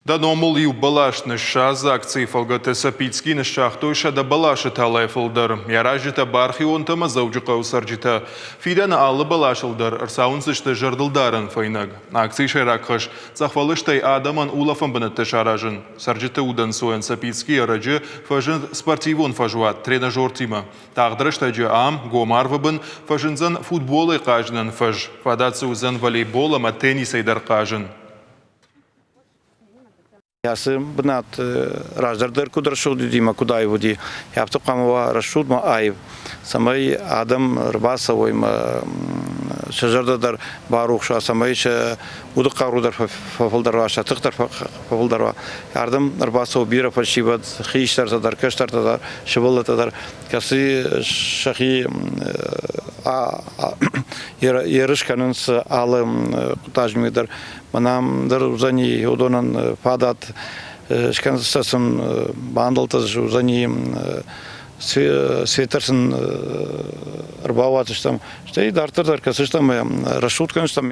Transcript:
Да номул балаш нышаз акции фалгата сапицки нышахтойша да балаша талайфылдар. Яражита бархи онтама заужиқа усаржита. Фидана аллы балашылдар, арсаунсышты жардылдарын файнаг. Акции шайрақыш, захвалыштай адаман улафан бінітті шаражын. Саржита удан соян сапицки арajı фажын спортивон фажуат, тренажер тима. Тағдырыштайжы ам, гомарвабын, фажынзан футболы қажынан фаж. Фадатсы узан волейбола ма теннис айдар қажын. Ясы бынат раздардыр кудыр шуды дима кудай води. Яптып камова расшуд ма айв. Самай адам рбаса ойма шажардадар барухша самай ше удық қарудар фафылдарва шатықтар фафылдарва. Ярдым рбаса обира фальшивад хиштартадар каштартадар шыбылатадар. Касы шахи ярышканынс алым кутажмидар. Манамдар узани удонан падат шканстасын бандалтаз узани светерсын рбаватыштам. Штей дартар касыштам расшутканштам.